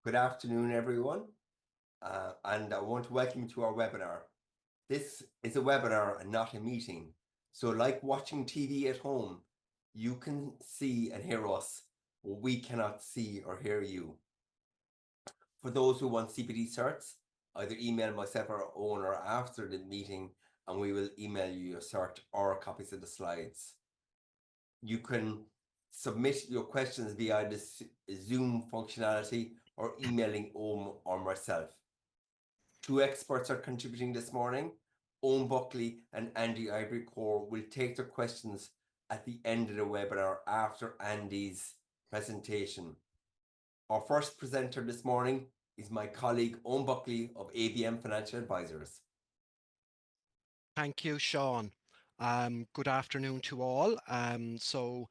Good afternoon, everyone, and I want to welcome you to our webinar. This is a webinar and not a meeting. So like watching TV at home, you can see and hear us, but we cannot see or hear you. For those who want CPD certs, either email myself or owner after the meeting, and we will email you your cert or copies of the slides. You can submit your questions via the Zoom functionality or emailing Eoin or myself. Two experts are contributing this morning. Eoin Buckley and Andy Ivory-Corr will take their questions at the end of the webinar after Andy's presentation. Our first presenter this morning is my colleague Eoin Buckley of ABM Financial Advisors. Thank you, Sean. Good afternoon to all. So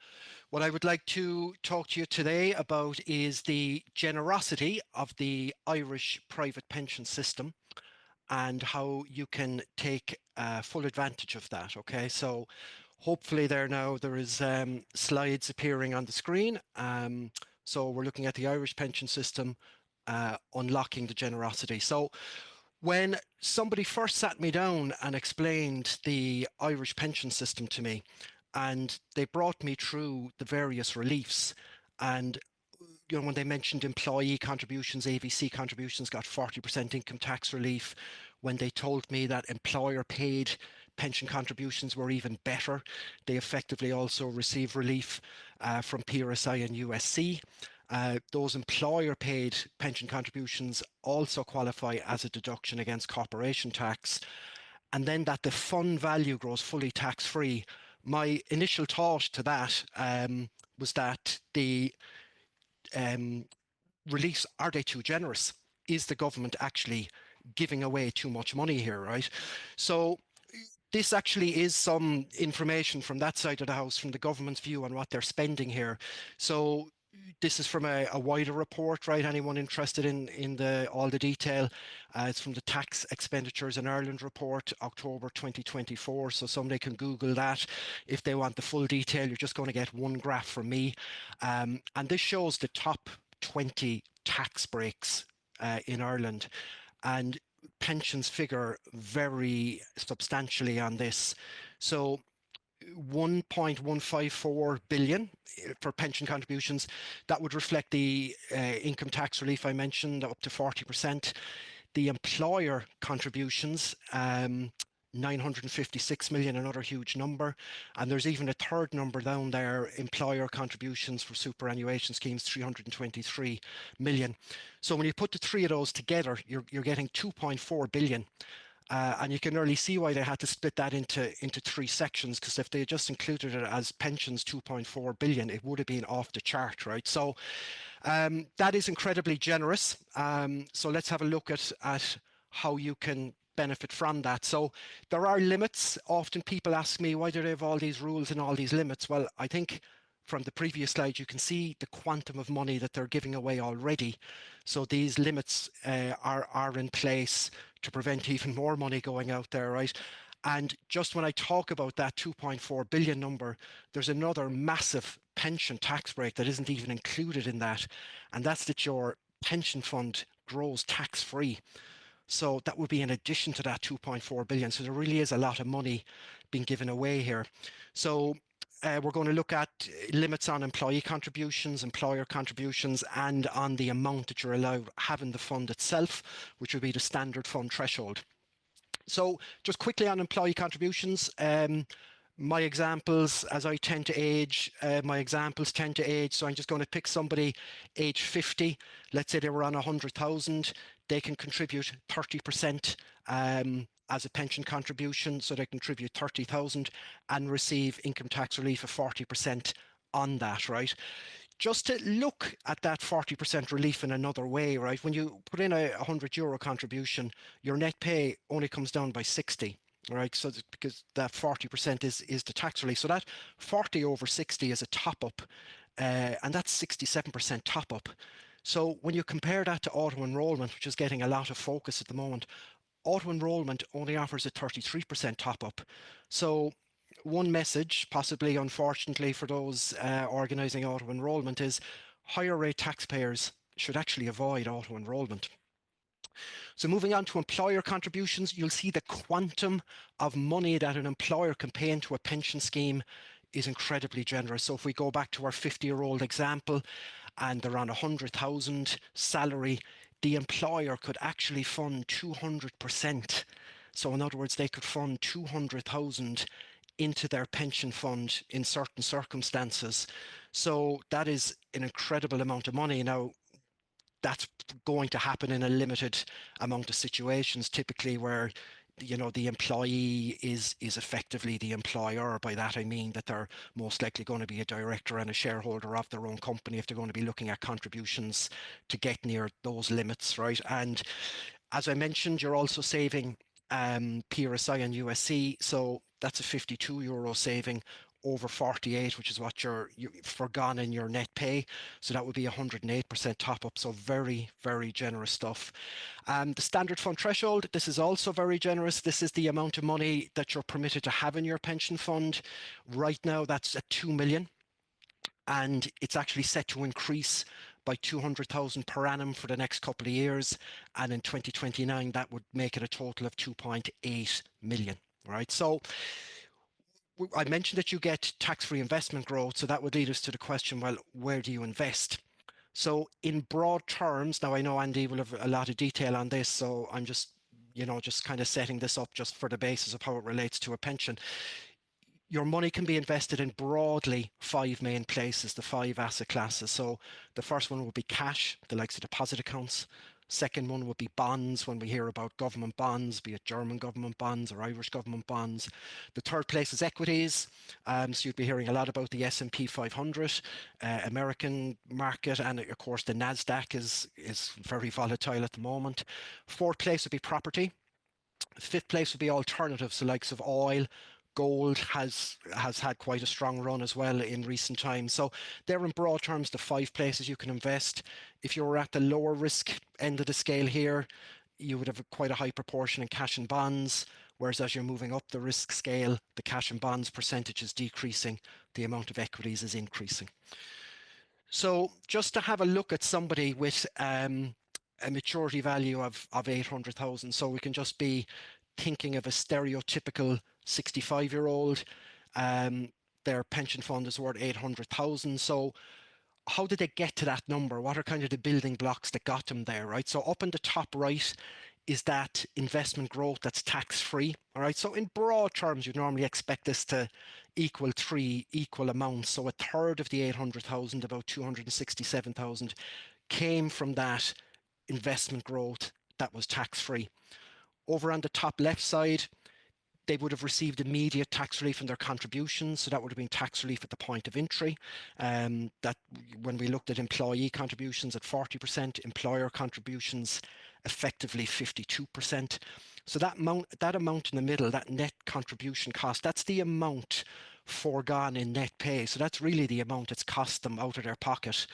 what I would like to talk to you today about is the generosity of the Irish private pension system and how you can take full advantage of that. Okay, so hopefully there is slides appearing on the screen. So we're looking at the Irish pension system, unlocking the generosity. So when somebody first sat me down and explained the Irish pension system to me, and they brought me through the various reliefs, and when they mentioned employee contributions, AVC contributions got 40% income tax relief. When they told me that employer paid pension contributions were even better, they effectively also receive relief from PRSI and USC. Those employer paid pension contributions also qualify as a deduction against corporation tax. And then that the fund value grows fully tax free. My initial thought to that was that the reliefs, are they too generous? Is the government actually giving away too much money here, right? So this actually is some information from that side of the house, from the government's view on what they're spending here. So this is from a wider report, right? Anyone interested in all the detail? It's from the Tax Expenditures in Ireland report, October 2024. So somebody can Google that if they want the full detail. You're just going to get one graph from me. And this shows the top 20 tax breaks in Ireland. And pensions figure very substantially on this. So 1.154 billion for pension contributions. That would reflect the income tax relief I mentioned, up to 40%. The employer contributions, 956 million, another huge number. And there's even a third number down there, employer contributions for superannuation schemes, 323 million. So when you put the three of those together, you're getting 2.4 billion. And you can really see why they had to split that into three sections, because if they had just included it as pensions 2.4 billion, it would have been off the chart, right? So that is incredibly generous. So let's have a look at how you can benefit from that. So there are limits. Often people ask me, why do they have all these rules and all these limits? Well, I think from the previous slide, you can see the quantum of money that they're giving away already. So these limits are in place to prevent even more money going out there, right? And just when I talk about that 2.4 billion number, there's another massive pension tax break that isn't even included in that. And that's that your pension fund grows tax-free. So that would be in addition to that 2.4 billion. So there really is a lot of money being given away here. So we're going to look at limits on employee contributions, employer contributions, and on the amount that you're allowed having the fund itself, which would be the standard fund threshold. So just quickly on employee contributions, my examples, as I tend to age, my examples tend to age. So I'm just going to pick somebody age 50. Let's say they were on 100,000. They can contribute 30% as a pension contribution. So they contribute 30,000 and receive income tax relief of 40% on that, right? Just to look at that 40% relief in another way, right? When you put in a €100 contribution, your net pay only comes down by 60. Right, so because that 40% is the tax relief, so that 40 over 60 is a top up, and that's 67% top up. So when you compare that to auto enrollment, which is getting a lot of focus at the moment, auto enrollment only offers a 33% top up. So one message, possibly unfortunately for those organising auto enrollment, is higher rate taxpayers should actually avoid auto-enrollment. So moving on to employer contributions, you'll see the quantum of money that an employer can pay into a pension scheme is incredibly generous. So if we go back to our 50-year-old example and they're on 100,000 salary, the employer could actually fund 200%. So in other words, they could fund 200,000 into their pension fund in certain circumstances. So that is an incredible amount of money. Now, that's going to happen in a limited amount of situations, typically where the employee is effectively the employer. By that I mean that they're most likely going to be a director and a shareholder of their own company if they're going to be looking at contributions to get near those limits, right? And as I mentioned, you're also saving PRSI and USC, so that's a €52 saving over 48, which is what you're forgone in your net pay. So that would be 108% top up. So very, very generous stuff. The standard fund threshold, this is also very generous. This is the amount of money that you're permitted to have in your pension fund. Right now, that's at 2 million. And it's actually set to increase by 200,000 per annum for the next couple of years. And in 2029, that would make it a total of 2.8 million, right? So I mentioned that you get tax-free investment growth. So that would lead us to the question, well, where do you invest? So in broad terms, now I know Andy will have a lot of detail on this, so I'm just kind of setting this up just for the basis of how it relates to a pension. Your money can be invested in broadly 5 main places, the 5 asset classes. So the first one would be cash, the likes of deposit accounts. Second one would be bonds, when we hear about government bonds, be it German government bonds or Irish government bonds. The third place is equities. So you'd be hearing a lot about the S&P 500, American market, and of course the NASDAQ is very volatile at the moment. Fourth place would be property. Fifth place would be alternatives, the likes of oil. Gold has had quite a strong run as well in recent times. So they're in broad terms the 5 places you can invest. If you're at the lower risk end of the scale here, you would have quite a high proportion in cash and bonds. Whereas as you're moving up the risk scale, the cash and bonds percentage is decreasing, the amount of equities is increasing. So just to have a look at somebody with a maturity value of 800,000. So we can just be thinking of a stereotypical 65-year-old. Their pension fund is worth 800,000. So how did they get to that number? What are kind of the building blocks that got them there, right? So up in the top right is that investment growth that's tax-free, all right? So in broad terms, you'd normally expect this to equal 3 equal amounts. So a third of the 800,000, about 267,000, came from that investment growth that was tax-free. Over on the top left side, they would have received immediate tax relief on their contributions. So that would have been tax relief at the point of entry. That when we looked at employee contributions at 40%, employer contributions effectively 52%. So that amount in the middle, that net contribution cost, that's the amount foregone in net pay. So that's really the amount it's cost them out of their pocket.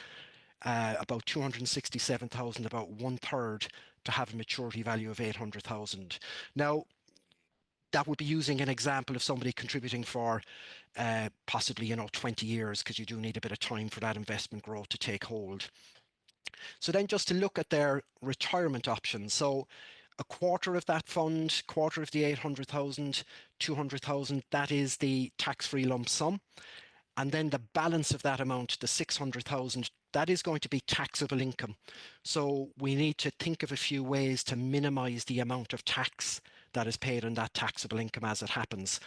About 267,000, about 1/3 to have a maturity value of 800,000. Now, that would be using an example of somebody contributing for possibly 20 years, because you do need a bit of time for that investment growth to take hold. So then just to look at their retirement options. So a quarter of that fund, quarter of the 800,000, 200,000, that is the tax-free lump sum. And then the balance of that amount, the 600,000, that is going to be taxable income. So we need to think of a few ways to minimize the amount of tax that is paid on that taxable income as it happens.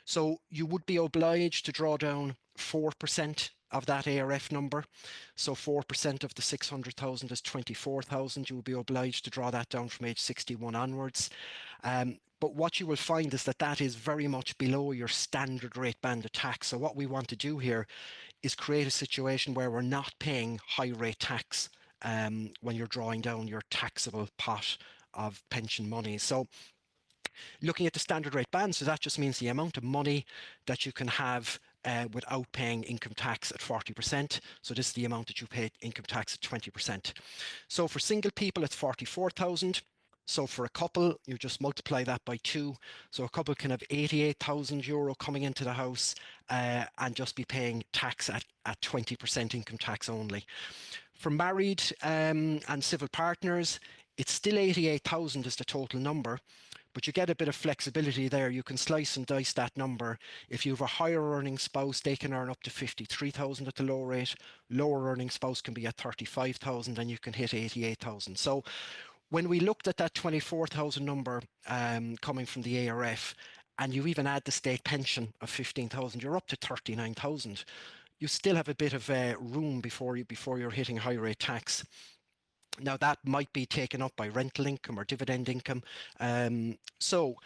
So you would be obliged to draw down 4% of that ARF number. So 4% of the 600,000 is 24,000. You will be obliged to draw that down from age 61 onwards. But what you will find is that that is very much below your standard rate band of tax. So what we want to do here is create a situation where we're not paying high rate tax when you're drawing down your taxable pot of pension money. So looking at the standard rate band, so that just means the amount of money that you can have without paying income tax at 40%. So this is the amount that you pay income tax at 20%. So for single people, it's 44,000. So for a couple, you just multiply that by 2. So a couple can have 88,000 euro coming into the house and just be paying tax at 20% income tax only. For married and civil partners, it's still 88,000 is the total number, but you get a bit of flexibility there. You can slice and dice that number. If you have a higher earning spouse, they can earn up to 53,000 at the low rate. Lower earning spouse can be at 35,000 and you can hit 88,000. So when we looked at that 24,000 number coming from the ARF, and you even add the state pension of 15,000, you're up to 39,000. You still have a bit of room before you're hitting high rate tax. Now that might be taken up by rental income or dividend income. So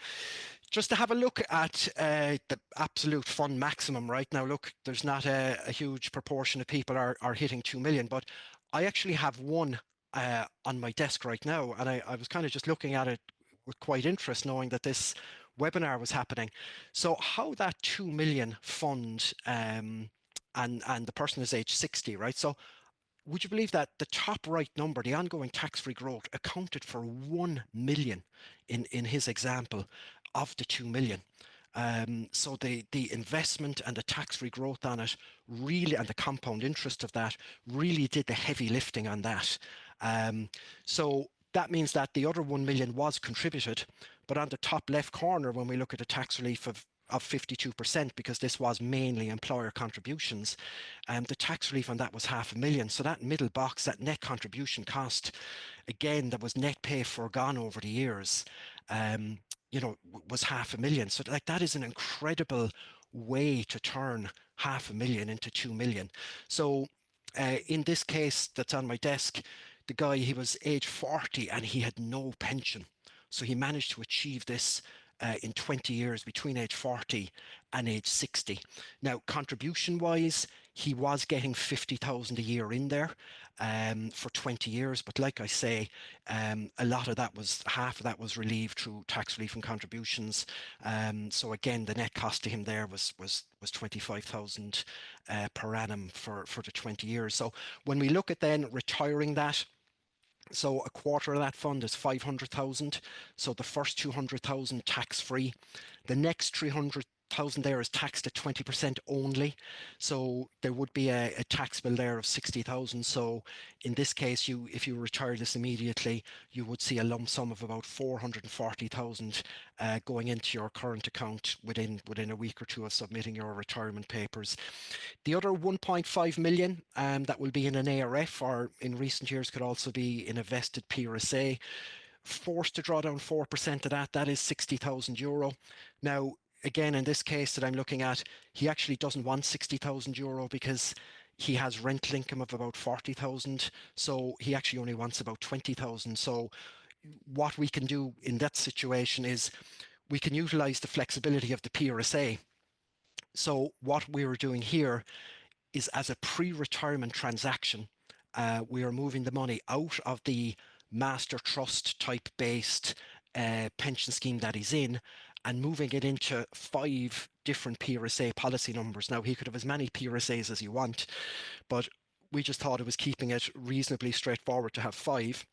just to have a look at the absolute fund maximum right now, look, there's not a huge proportion of people are hitting 2 million, but I actually have one on my desk right now, and I was kind of just looking at it with quite interest, knowing that this webinar was happening. So how that 2 million fund and the person is age 60, right? So would you believe that the top right number, the ongoing tax-free growth, accounted for 1 million in his example of the 2 million? So the investment and the tax-free growth on it really, and the compound interest of that, really did the heavy lifting on that. So that means that the other 1 million was contributed, but on the top left corner, when we look at the tax relief of 52%, because this was mainly employer contributions, the tax relief on that was 500,000. So that middle box, that net contribution cost, again, that was net pay foregone over the years, was 500,000. So like that is an incredible way to turn 500,000 into 2 million. So in this case that's on my desk, the guy, he was age 40 and he had no pension. So he managed to achieve this in 20 years between age 40 and age 60. Now, contribution wise, he was getting 50,000 a year in there for 20 years. But like I say, a lot of that was, half of that was relieved through tax relief and contributions. So again, the net cost to him there was 25,000 per annum for the 20 years. So when we look at then retiring that, so a quarter of that fund is 500,000. So the first 200,000 tax free. The next 300,000 there is taxed at 20% only. So there would be a tax bill there of 60,000. So in this case, if you retire this immediately, you would see a lump sum of about 440,000 going into your current account within a week or two of submitting your retirement papers. The other 1.5 million that will be in an ARF, or in recent years could also be in a vested PRSA, forced to draw down 4% of that, that is 60,000 euro. Now, again, in this case that I'm looking at, he actually doesn't want 60,000 euro because he has rental income of about 40,000. So he actually only wants about 20,000. So what we can do in that situation is we can utilize the flexibility of the PRSA. So what we're doing here is, as a pre-retirement transaction, we are moving the money out of the master trust type based pension scheme that he's in and moving it into 5 different PRSA policy numbers. Now, he could have as many PRSAs as you want, but we just thought it was keeping it reasonably straightforward to have 5.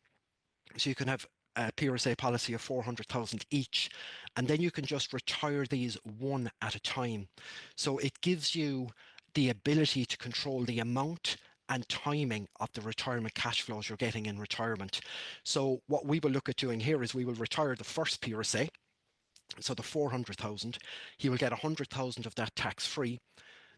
So you can have a PRSA policy of 400,000 each, and then you can just retire these one at a time. So it gives you the ability to control the amount and timing of the retirement cash flows you're getting in retirement. So what we will look at doing here is we will retire the first PRSA, so the 400,000. He will get 100,000 of that tax free.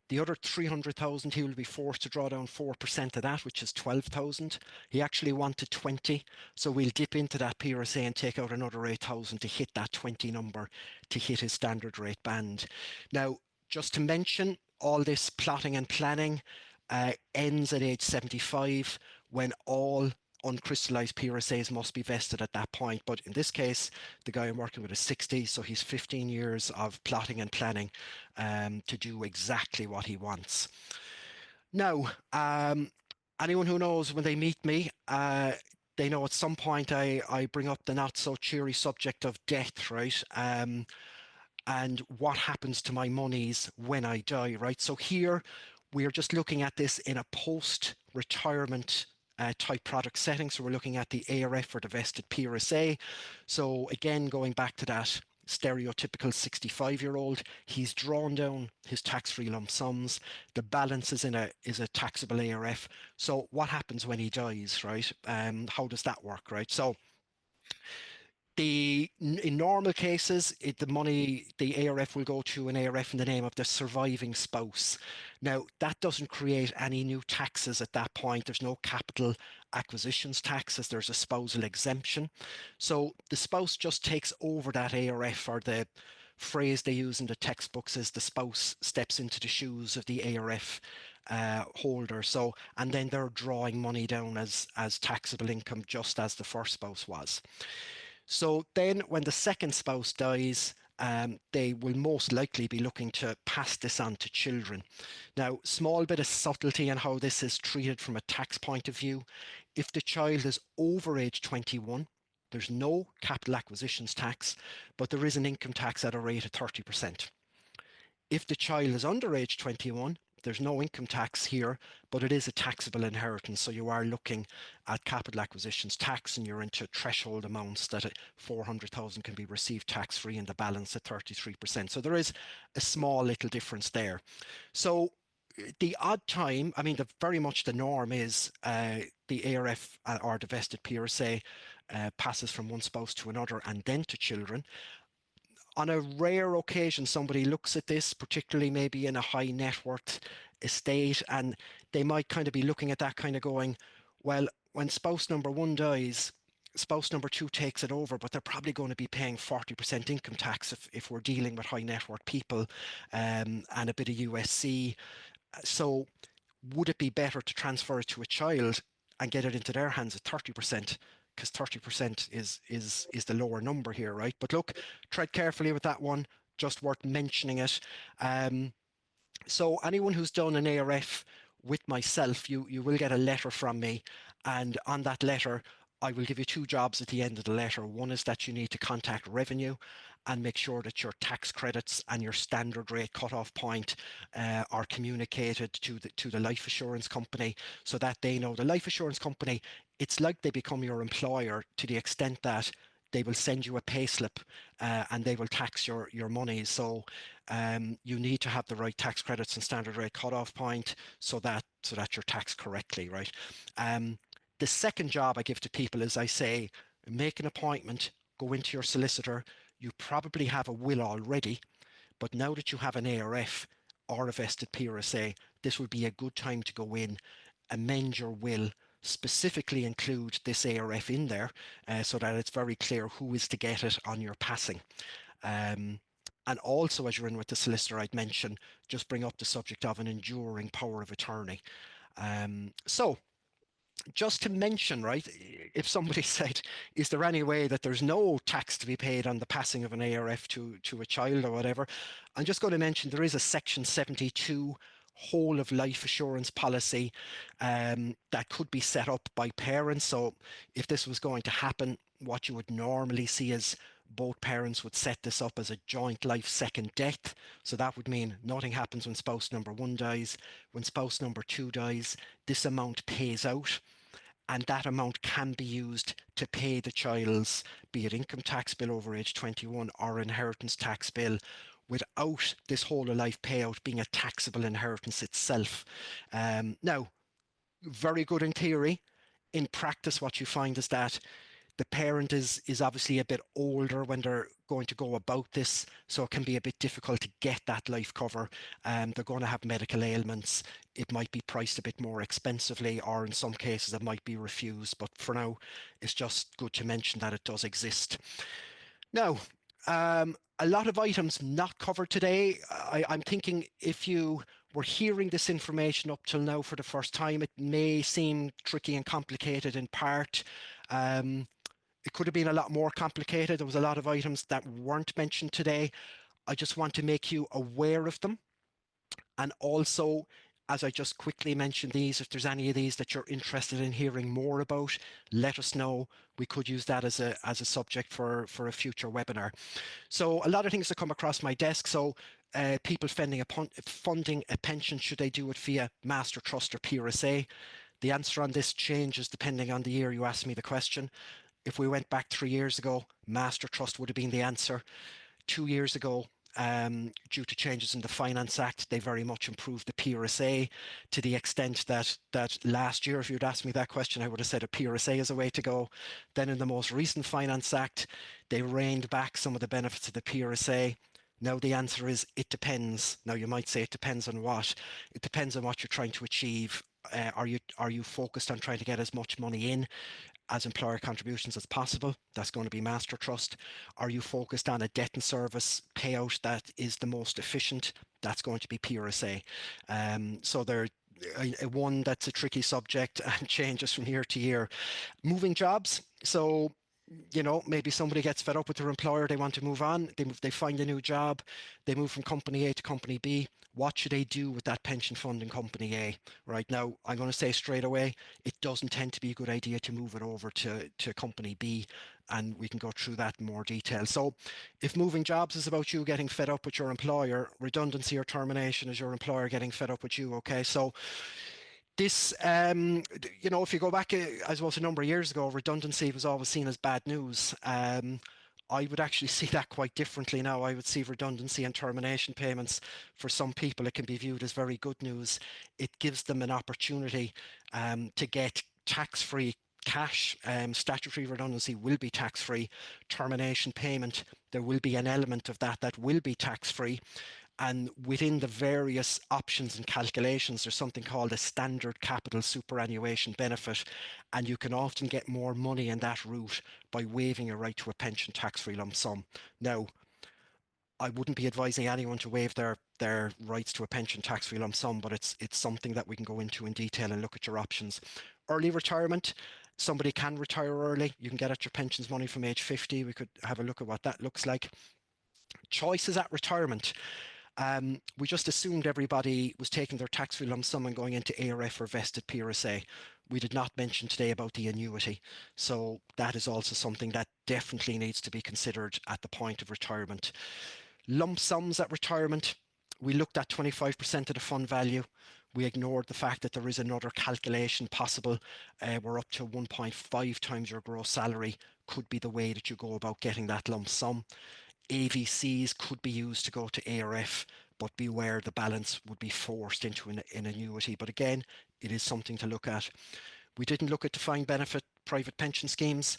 The other 300,000, he will be forced to draw down 4% of that, which is 12,000. He actually wanted 20, so we'll dip into that PRSA and take out another 8,000 to hit that 20 number, to hit his standard rate band. Now, just to mention, all this plotting and planning ends at age 75, when all uncrystallized PRSAs must be vested at that point. But in this case, the guy I'm working with is 60, so he's 15 years of plotting and planning to do exactly what he wants. Now, anyone who knows, when they meet me, they know at some point I bring up the not so cheery subject of death, right? And what happens to my monies when I die, right? So here we're just looking at this in a post-retirement type product setting. So we're looking at the ARF or the vested PRSA. So again, going back to that stereotypical 65-year-old. He's drawn down his tax-free lump sums. The balance is a taxable ARF. So what happens when he dies, right? How does that work, right? So in normal cases, the ARF will go to an ARF in the name of the surviving spouse. Now, that doesn't create any new taxes at that point. There's no capital acquisitions taxes. There's a spousal exemption. So the spouse just takes over that ARF, or the phrase they use in the textbooks is the spouse steps into the shoes of the ARF holder. So, and then they're drawing money down as taxable income, just as the first spouse was. So then when the second spouse dies, they will most likely be looking to pass this on to children. Now, small bit of subtlety on how this is treated from a tax point of view. If the child is over age 21, there's no capital acquisitions tax, but there is an income tax at a rate of 30%. If the child is under age 21, there's no income tax here, but it is a taxable inheritance. So you are looking at capital acquisitions tax, and you're into threshold amounts that at 400,000 can be received tax-free, and the balance at 33%. So there is a small little difference there. So the odd time, I mean, very much the norm is the ARF or the vested PRSA passes from one spouse to another and then to children. On a rare occasion, somebody looks at this, particularly maybe in a high net worth estate, and they might kind of be looking at that kind of going, well, when spouse number one dies, spouse number two takes it over, but they're probably going to be paying 40% income tax if we're dealing with high net worth people, and a bit of USC. So would it be better to transfer it to a child and get it into their hands at 30%? Because 30% is the lower number here, right? But look, tread carefully with that one, just worth mentioning it. So anyone who's done an ARF with myself, you will get a letter from me, and on that letter, I will give you two jobs at the end of the letter. One is that you need to contact Revenue and make sure that your tax credits and your standard rate cutoff point are communicated to the life assurance company, so that they know. The life assurance company, it's like they become your employer to the extent that they will send you a payslip and they will tax your money. So you need to have the right tax credits and standard rate cutoff point so that you're taxed correctly, right? The second job I give to people is I say, make an appointment, go into your solicitor. You probably have a will already, but now that you have an ARF or a vested PRSA, this would be a good time to go in, amend your will, specifically include this ARF in there so that it's very clear who is to get it on your passing. And also, as you're in with the solicitor, I'd mention, just bring up the subject of an enduring power of attorney. So just to mention, right, if somebody said, is there any way that there's no tax to be paid on the passing of an ARF to a child or whatever, I'm just going to mention there is a Section 72 whole of life assurance policy that could be set up by parents. So if this was going to happen, what you would normally see is both parents would set this up as a joint life second death. So that would mean nothing happens when spouse number one dies. When spouse number two dies, this amount pays out, and that amount can be used to pay the child's, be it income tax bill over age 21 or inheritance tax bill, without this whole of life payout being a taxable inheritance itself. Now, very good in theory. In practice, what you find is that the parent is obviously a bit older when they're going to go about this, so it can be a bit difficult to get that life cover. They're going to have medical ailments. It might be priced a bit more expensively, or in some cases it might be refused. But for now, it's just good to mention that it does exist. Now, a lot of items not covered today. I'm thinking if you were hearing this information up till now for the first time, it may seem tricky and complicated in part. It could have been a lot more complicated. There was a lot of items that weren't mentioned today. I just want to make you aware of them. And also, as I just quickly mentioned these, if there's any of these that you're interested in hearing more about, let us know. We could use that as a subject for a future webinar. So a lot of things that come across my desk. So people funding a pension, should they do it via master trust or PRSA? The answer on this changes depending on the year you ask me the question. If we went back 3 years ago, master trust would have been the answer. 2 years ago, due to changes in the Finance Act, they very much improved the PRSA to the extent that last year, if you'd asked me that question, I would have said a PRSA is a way to go. Then in the most recent Finance Act, they reined back some of the benefits of the PRSA. Now the answer is it depends. Now you might say it depends on what. It depends on what you're trying to achieve. Are you focused on trying to get as much money in as employer contributions as possible? That's going to be master trust. Are you focused on a debt and service payout that is the most efficient? That's going to be PRSA. So they're one that's a tricky subject and changes from year to year. Moving jobs. So maybe somebody gets fed up with their employer, they want to move on, they find a new job, they move from company A to company B. What should they do with that pension fund in company A? Right now, I'm going to say straight away, it doesn't tend to be a good idea to move it over to company B, and we can go through that in more detail. So if moving jobs is about you getting fed up with your employer, redundancy or termination is your employer getting fed up with you. Okay, so this, if you go back, I suppose, a number of years ago, redundancy was always seen as bad news. I would actually see that quite differently now. I would see redundancy and termination payments, for some people, it can be viewed as very good news. It gives them an opportunity to get tax-free cash. Statutory redundancy will be tax-free. Termination payment, there will be an element of that will be tax-free. And within the various options and calculations, there's something called a standard capital superannuation benefit. And you can often get more money in that route by waiving a right to a pension tax-free lump sum. Now, I wouldn't be advising anyone to waive their rights to a pension tax-free lump sum, but it's something that we can go into in detail and look at your options. Early retirement. Somebody can retire early. You can get at your pensions money from age 50. We could have a look at what that looks like. Choices at retirement. We just assumed everybody was taking their tax-free lump sum and going into ARF or vested PRSA. We did not mention today about the annuity. So that is also something that definitely needs to be considered at the point of retirement. Lump sums at retirement. We looked at 25% of the fund value. We ignored the fact that there is another calculation possible. We're up to 1.5 times your gross salary could be the way that you go about getting that lump sum. AVCs could be used to go to ARF, but beware, the balance would be forced into an annuity. But again, it is something to look at. We didn't look at defined benefit private pension schemes.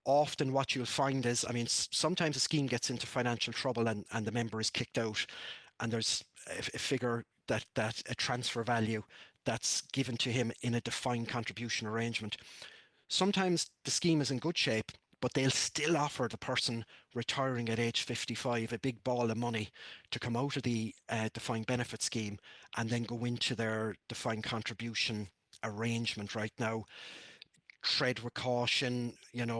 Often what you'll find is, sometimes a scheme gets into financial trouble and the member is kicked out, and there's a figure that a transfer value that's given to him in a defined contribution arrangement. Sometimes the scheme is in good shape, but they'll still offer the person retiring at age 55 a big ball of money to come out of the defined benefit scheme and then go into their defined contribution arrangement. Right now, tread with caution,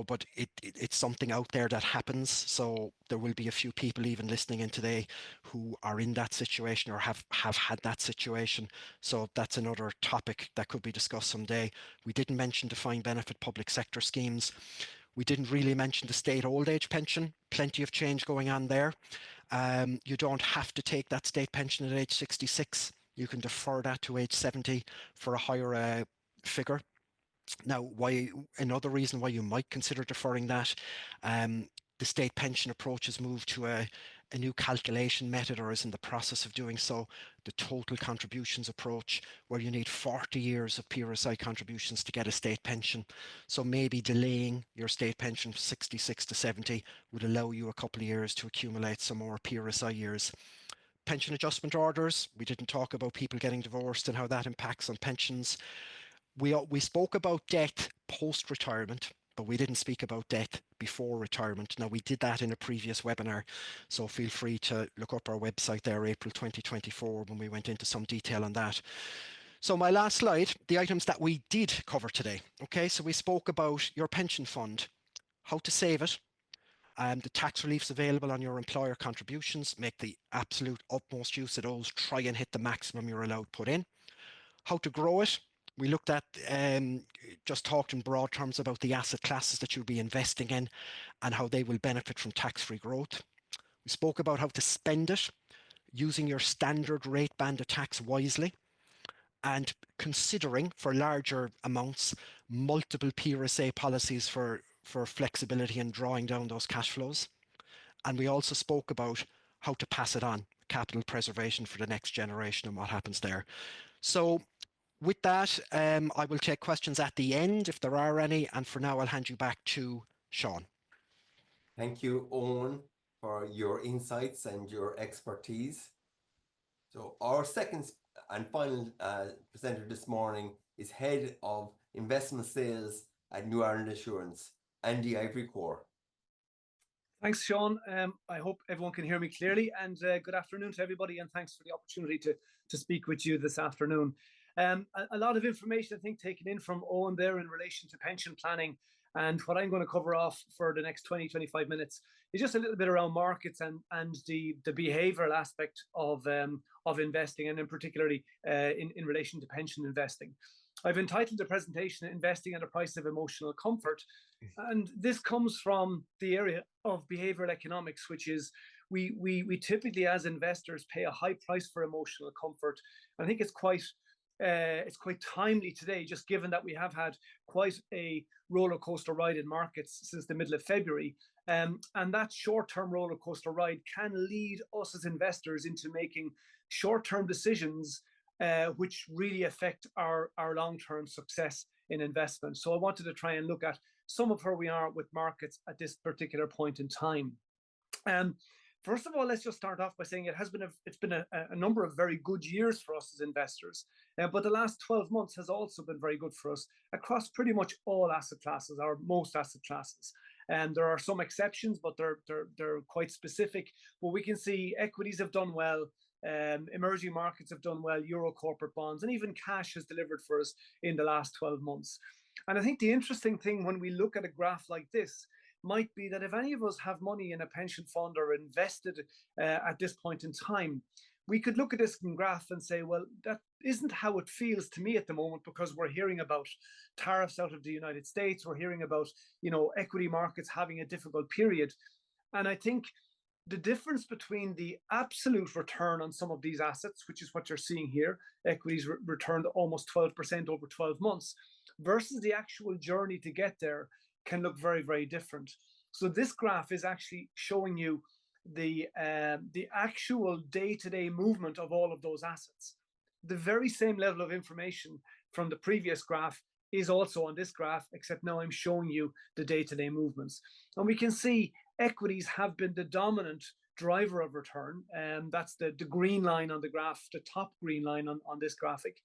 but it's something out there that happens. So there will be a few people even listening in today who are in that situation or have had that situation. So that's another topic that could be discussed someday. We didn't mention defined benefit public sector schemes. We didn't really mention the state old age pension. Plenty of change going on there. You don't have to take that state pension at age 66. You can defer that to age 70 for a higher figure. Now, another reason why you might consider deferring that, the state pension approach has moved to a new calculation method, or is in the process of doing so, the total contributions approach, where you need 40 years of PRSI contributions to get a state pension. So maybe delaying your state pension from 66 to 70 would allow you a couple of years to accumulate some more PRSI years. Pension adjustment orders. We didn't talk about people getting divorced and how that impacts on pensions. We spoke about death post-retirement, but we didn't speak about death before retirement. Now, we did that in a previous webinar, so feel free to look up our website there, April 2024, when we went into some detail on that. So my last slide, the items that we did cover today. Okay, so we spoke about your pension fund, how to save it, the tax reliefs available on your employer contributions, make the absolute utmost use of those, try and hit the maximum you're allowed to put in. How to grow it. We looked at, just talked in broad terms about the asset classes that you'll be investing in and how they will benefit from tax-free growth. We spoke about how to spend it, using your standard rate band of tax wisely, and considering for larger amounts multiple PRSA policies for flexibility and drawing down those cash flows. And we also spoke about how to pass it on, capital preservation for the next generation and what happens there. So with that, I will take questions at the end if there are any. And for now, I'll hand you back to Sean. Thank you, Eoin, for your insights and your expertise. So our second and final presenter this morning is Head of Investment Sales at New Ireland Assurance, Andy Ivory-Corr. Thanks, Sean. I hope everyone can hear me clearly, and good afternoon to everybody, and thanks for the opportunity to speak with you this afternoon. A lot of information, I think, taken in from Eoin there in relation to pension planning, and what I'm going to cover off for the next 20-25 minutes is just a little bit around markets and the behavioural aspect of investing, and in particularly in relation to pension investing. I've entitled the presentation "Investing at a Price of Emotional Comfort," and this comes from the area of behavioral economics, which is we typically as investors pay a high price for emotional comfort. I think it's quite timely today, just given that we have had quite a roller coaster ride in markets since the middle of February. And that short-term roller coaster ride can lead us as investors into making short-term decisions which really affect our long-term success in investment. So I wanted to try and look at some of where we are with markets at this particular point in time. First of all, let's just start off by saying it's been a number of very good years for us as investors, but the last 12 months has also been very good for us across pretty much all asset classes, or most asset classes. And there are some exceptions, but they're quite specific. But we can see equities have done well. Emerging markets have done well, Euro corporate bonds, and even cash has delivered for us in the last 12 months. And I think the interesting thing when we look at a graph like this might be that if any of us have money in a pension fund or invested at this point in time, we could look at this graph and say, well, that isn't how it feels to me at the moment, because we're hearing about tariffs out of the United States. We're hearing about, equity markets having a difficult period. And I think the difference between the absolute return on some of these assets, which is what you're seeing here, equities returned almost 12% over 12 months, versus the actual journey to get there, can look very, very different. So this graph is actually showing you the actual day-to-day movement of all of those assets. The very same level of information from the previous graph is also on this graph, except now I'm showing you the day-to-day movements. And we can see equities have been the dominant driver of return, and that's the green line on the graph, the top green line on this graphic,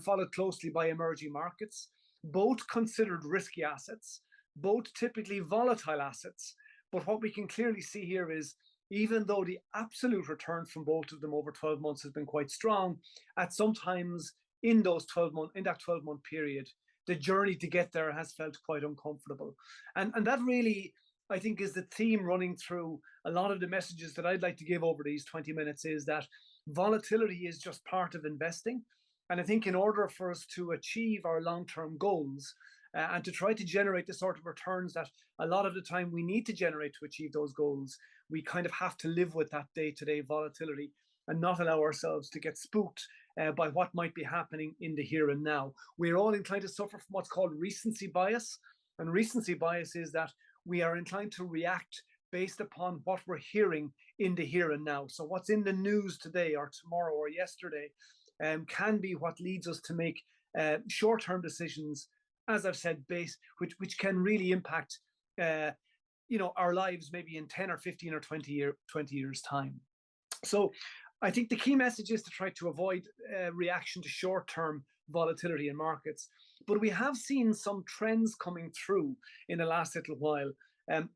followed closely by emerging markets, both considered risky assets, both typically volatile assets. But what we can clearly see here is, even though the absolute return from both of them over 12 months has been quite strong, at sometimes in that 12-month period, the journey to get there has felt quite uncomfortable. And that really, I think, is the theme running through a lot of the messages that I'd like to give over these 20 minutes, is that volatility is just part of investing. And I think in order for us to achieve our long-term goals and to try to generate the sort of returns that a lot of the time we need to generate to achieve those goals, we kind of have to live with that day-to-day volatility and not allow ourselves to get spooked by what might be happening in the here and now. We're all inclined to suffer from what's called recency bias. And recency bias is that we are inclined to react based upon what we're hearing in the here and now. So what's in the news today or tomorrow or yesterday can be what leads us to make short-term decisions, as I've said, which can really impact our lives maybe in 10 or 15 or 20 years time. So I think the key message is to try to avoid reaction to short-term volatility in markets. But we have seen some trends coming through in the last little while.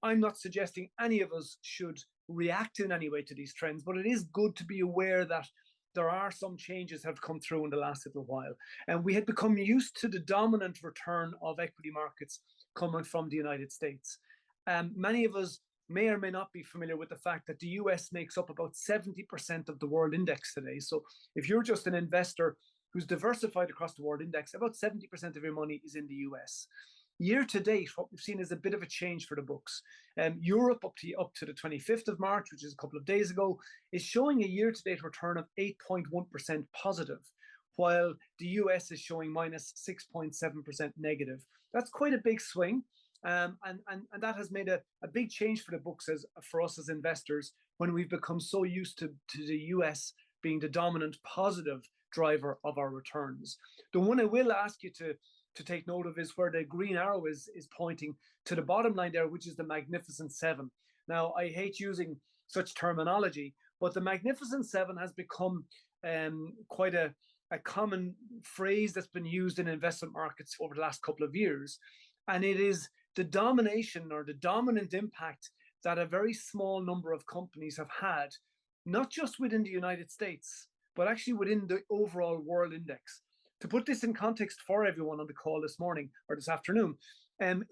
I'm not suggesting any of us should react in any way to these trends, but it is good to be aware that there are some changes have come through in the last little while. And we had become used to the dominant return of equity markets coming from the United States. Many of us may or may not be familiar with the fact that the US makes up about 70% of the world index today. So if you're just an investor who's diversified across the world index, about 70% of your money is in the US. Year to date, what we've seen is a bit of a change for the books. Europe, up to the 25th of March, which is a couple of days ago, is showing a year-to-date return of 8.1% positive, while the US is showing minus 6.7% negative. That's quite a big swing. And that has made a big change for the books for us as investors when we've become so used to the US being the dominant positive driver of our returns. The one I will ask you to take note of is where the green arrow is pointing to the bottom line there, which is the Magnificent Seven. Now, I hate using such terminology, but the Magnificent Seven has become quite a common phrase that's been used in investment markets over the last couple of years. And it is the domination or the dominant impact that a very small number of companies have had, not just within the United States, but actually within the overall world index. To put this in context for everyone on the call this morning or this afternoon,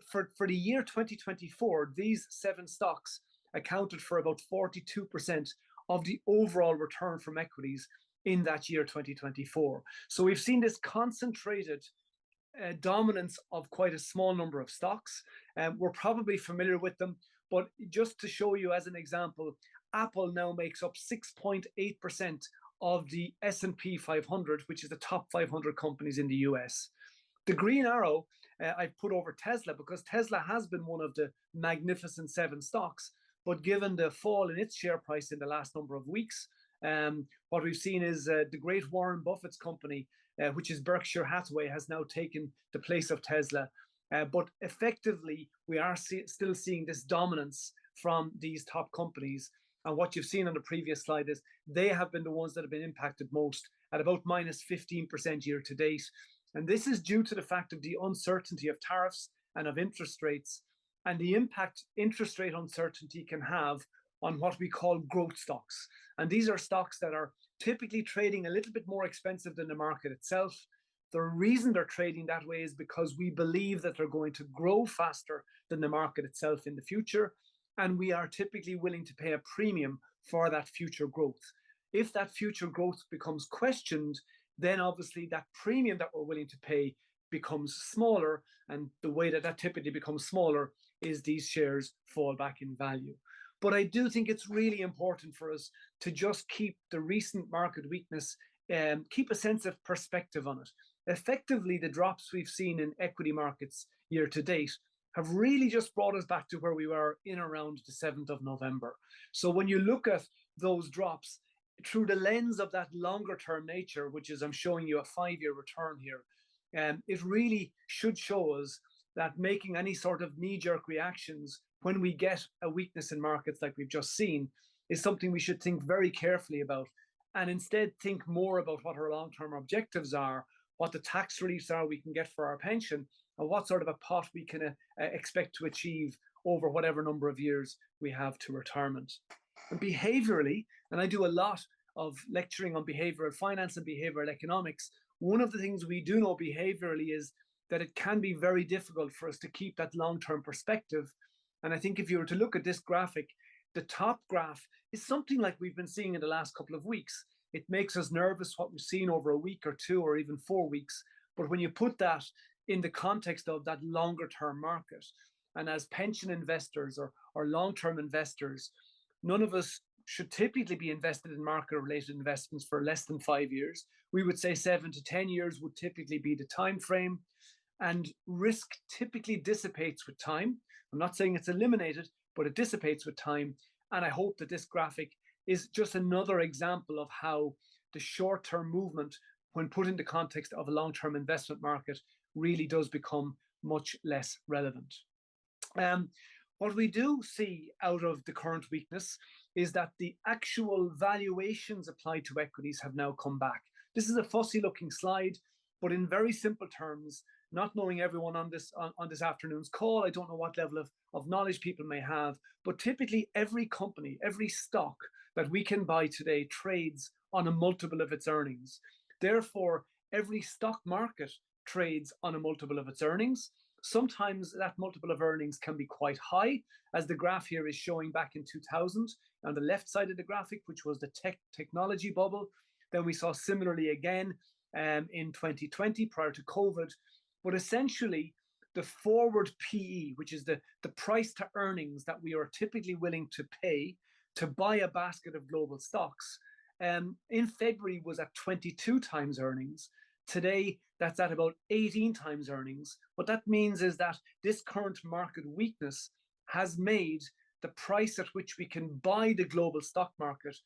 for the year 2024, these 7 stocks accounted for about 42% of the overall return from equities in that year 2024. So we've seen this concentrated dominance of quite a small number of stocks. We're probably familiar with them, but just to show you as an example, Apple now makes up 6.8% of the S&P 500, which is the top 500 companies in the US. The green arrow I've put over Tesla because Tesla has been one of the Magnificent Seven stocks, but given the fall in its share price in the last number of weeks, what we've seen is the great Warren Buffett's company, which is Berkshire Hathaway, has now taken the place of Tesla. But effectively, we are still seeing this dominance from these top companies. And what you've seen on the previous slide is they have been the ones that have been impacted most at about minus 15% year to date. And this is due to the fact of the uncertainty of tariffs and of interest rates and the impact interest rate uncertainty can have on what we call growth stocks. And these are stocks that are typically trading a little bit more expensive than the market itself. The reason they're trading that way is because we believe that they're going to grow faster than the market itself in the future. And we are typically willing to pay a premium for that future growth. If that future growth becomes questioned, then obviously that premium that we're willing to pay becomes smaller. And the way that typically becomes smaller is these shares fall back in value. But I do think it's really important for us to just keep the recent market weakness, keep a sense of perspective on it. Effectively, the drops we've seen in equity markets year to date have really just brought us back to where we were in around the 7th of November. So when you look at those drops through the lens of that longer term nature, which is I'm showing you a 5-year return here, it really should show us that making any sort of knee-jerk reactions when we get a weakness in markets like we've just seen is something we should think very carefully about and instead think more about what our long-term objectives are, what the tax reliefs are we can get for our pension, and what sort of a pot we can expect to achieve over whatever number of years we have to retirement. And behaviorally, and I do a lot of lecturing on behavioral finance and behavioral economics, one of the things we do know behaviorally is that it can be very difficult for us to keep that long-term perspective. And I think if you were to look at this graphic, the top graph is something like we've been seeing in the last couple of weeks. It makes us nervous what we've seen over a week or 2 or even 4 weeks. But when you put that in the context of that longer term market, and as pension investors or long-term investors, none of us should typically be invested in market-related investments for less than 5 years. We would say 7 to 10 years would typically be the time frame. And risk typically dissipates with time. I'm not saying it's eliminated, but it dissipates with time. And I hope that this graphic is just another example of how the short-term movement, when put in the context of a long-term investment market, really does become much less relevant. What we do see out of the current weakness is that the actual valuations applied to equities have now come back. This is a fussy-looking slide, but in very simple terms, not knowing everyone on this afternoon's call, I don't know what level of knowledge people may have, but typically every company, every stock that we can buy today trades on a multiple of its earnings. Therefore, every stock market trades on a multiple of its earnings. Sometimes that multiple of earnings can be quite high, as the graph here is showing back in 2000 on the left side of the graphic, which was the technology bubble. Then we saw similarly again in 2020 prior to COVID. But essentially, the forward PE, which is the price to earnings that we are typically willing to pay to buy a basket of global stocks, in February was at 22 times earnings. Today, that's at about 18 times earnings. What that means is that this current market weakness has made the price at which we can buy the global stock market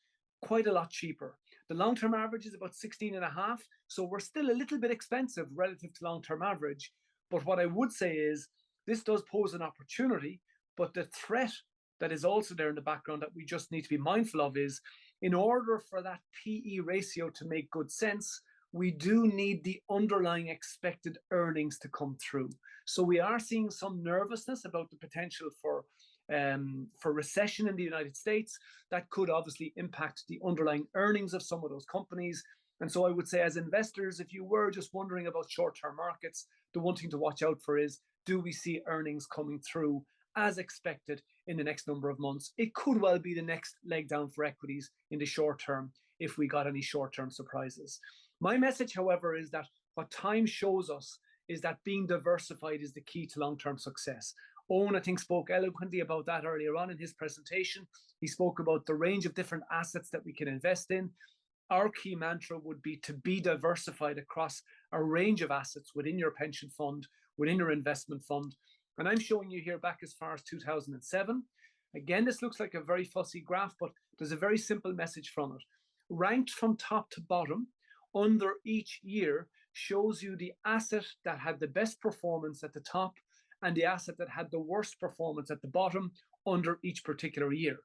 quite a lot cheaper. The long-term average is about 16 and a half, so we're still a little bit expensive relative to long-term average. But what I would say is this does pose an opportunity, but the threat that is also there in the background that we just need to be mindful of is, in order for that PE ratio to make good sense, we do need the underlying expected earnings to come through. So we are seeing some nervousness about the potential for recession in the United States. That could obviously impact the underlying earnings of some of those companies. And so I would say, as investors, if you were just wondering about short-term markets, the one thing to watch out for is, do we see earnings coming through as expected in the next number of months? It could well be the next leg down for equities in the short term if we got any short-term surprises. My message, however, is that what time shows us is that being diversified is the key to long-term success. Eoin, I think, spoke eloquently about that earlier on in his presentation. He spoke about the range of different assets that we can invest in. Our key mantra would be to be diversified across a range of assets within your pension fund, within your investment fund. And I'm showing you here back as far as 2007. Again, this looks like a very fussy graph, but there's a very simple message from it. Ranked from top to bottom, under each year, shows you the asset that had the best performance at the top and the asset that had the worst performance at the bottom under each particular year.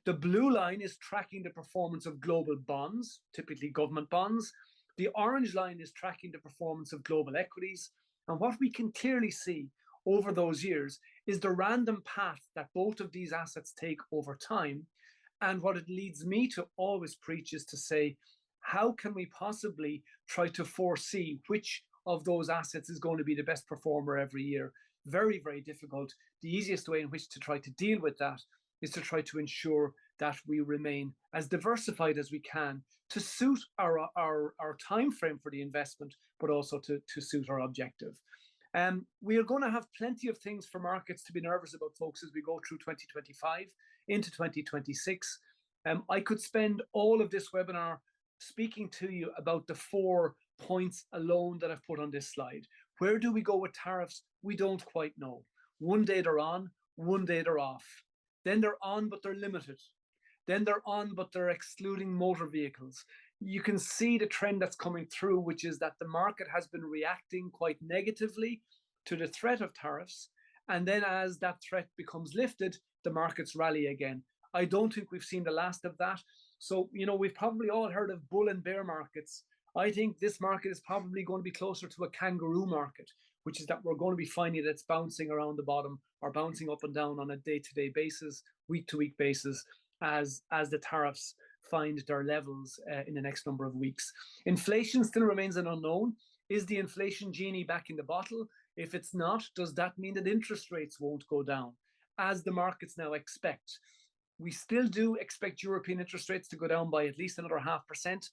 The blue line is tracking the performance of global bonds, typically government bonds. The orange line is tracking the performance of global equities. And what we can clearly see over those years is the random path that both of these assets take over time. And what it leads me to always preach is to say, how can we possibly try to foresee which of those assets is going to be the best performer every year? Very, very difficult. The easiest way in which to try to deal with that is to try to ensure that we remain as diversified as we can to suit our time frame for the investment, but also to suit our objective. We are going to have plenty of things for markets to be nervous about, folks, as we go through 2025 into 2026. I could spend all of this webinar speaking to you about the 4 points alone that I've put on this slide. Where do we go with tariffs? We don't quite know. One day they're on, one day they're off. Then they're on, but they're limited. Then they're on, but they're excluding motor vehicles. You can see the trend that's coming through, which is that the market has been reacting quite negatively to the threat of tariffs. And then as that threat becomes lifted, the markets rally again. I don't think we've seen the last of that. So, we've probably all heard of bull and bear markets. I think this market is probably going to be closer to a kangaroo market, which is that we're going to be finding that it's bouncing around the bottom or bouncing up and down on a day-to-day basis, week-to-week basis, as the tariffs find their levels in the next number of weeks. Inflation still remains an unknown. Is the inflation genie back in the bottle? If it's not, does that mean that interest rates won't go down, as the markets now expect? We still do expect European interest rates to go down by at least another 0.5%.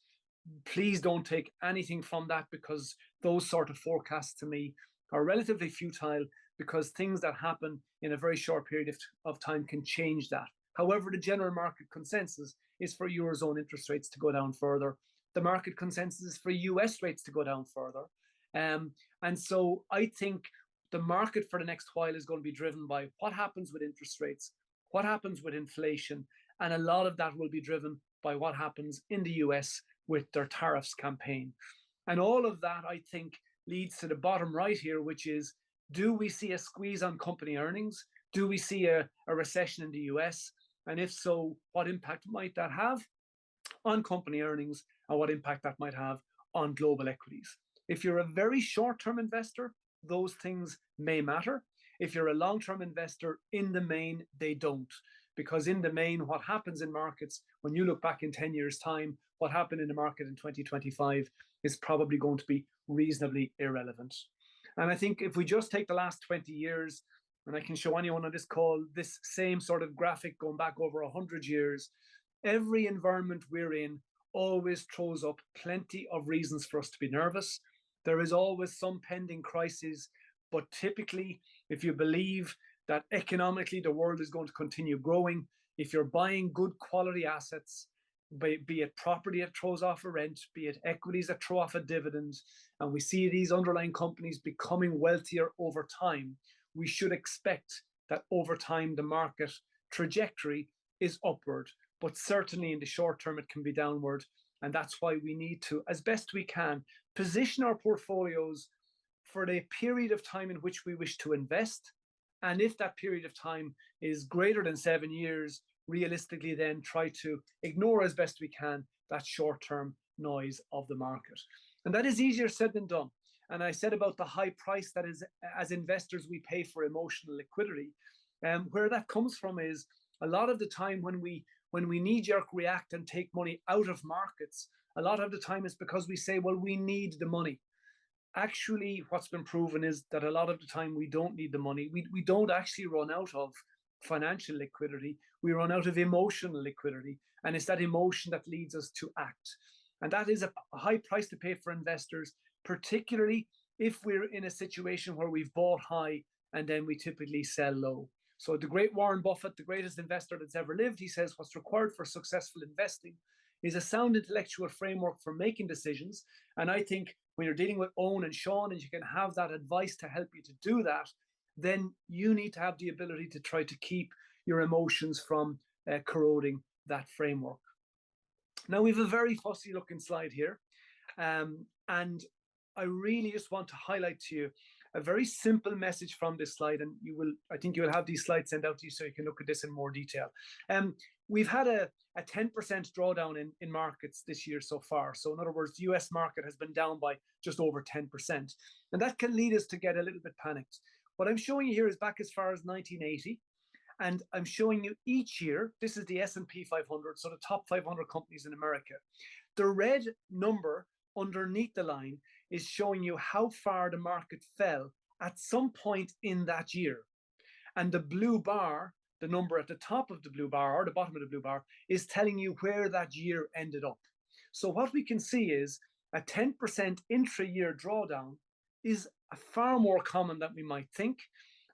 Please don't take anything from that, because those sort of forecasts to me are relatively futile, because things that happen in a very short period of time can change that. However, the general market consensus is for Eurozone interest rates to go down further. The market consensus is for US rates to go down further. And so I think the market for the next while is going to be driven by what happens with interest rates, what happens with inflation, and a lot of that will be driven by what happens in the US with their tariffs campaign. And all of that, I think, leads to the bottom right here, which is, do we see a squeeze on company earnings? Do we see a recession in the US? And if so, what impact might that have on company earnings, and what impact that might have on global equities? If you're a very short-term investor, those things may matter. If you're a long-term investor, in the main, they don't. Because in the main, what happens in markets, when you look back in 10 years' time, what happened in the market in 2025 is probably going to be reasonably irrelevant. And I think if we just take the last 20 years, and I can show anyone on this call this same sort of graphic going back over 100 years, every environment we're in always throws up plenty of reasons for us to be nervous. There is always some pending crisis, but typically, if you believe that economically the world is going to continue growing, if you're buying good quality assets, be it property that throws off a rent, be it equities that throw off a dividend, and we see these underlying companies becoming wealthier over time, we should expect that over time the market trajectory is upward, but certainly in the short term it can be downward. And that's why we need to, as best we can, position our portfolios for the period of time in which we wish to invest. And if that period of time is greater than 7 years, realistically then try to ignore as best we can that short-term noise of the market. And that is easier said than done. And I said about the high price that is, as investors, we pay for emotional liquidity. Where that comes from is a lot of the time when we knee-jerk react and take money out of markets, a lot of the time it's because we say, well, we need the money. Actually, what's been proven is that a lot of the time we don't need the money. We don't actually run out of financial liquidity. We run out of emotional liquidity. And it's that emotion that leads us to act. And that is a high price to pay for investors, particularly if we're in a situation where we've bought high and then we typically sell low. So the great Warren Buffett, the greatest investor that's ever lived, he says what's required for successful investing is a sound intellectual framework for making decisions. And I think when you're dealing with Eoin and Sean and you can have that advice to help you to do that, then you need to have the ability to try to keep your emotions from corroding that framework. Now, we have a very fussy looking slide here. And I really just want to highlight to you a very simple message from this slide. And I think you will have these slides sent out to you so you can look at this in more detail. We've had a 10% drawdown in markets this year so far. So in other words, the US market has been down by just over 10%. And that can lead us to get a little bit panicked. What I'm showing you here is back as far as 1980. And I'm showing you each year, this is the S&P 500, so the top 500 companies in America. The red number underneath the line is showing you how far the market fell at some point in that year. And the blue bar, the number at the top of the blue bar or the bottom of the blue bar, is telling you where that year ended up. So what we can see is a 10% intra-year drawdown is far more common than we might think.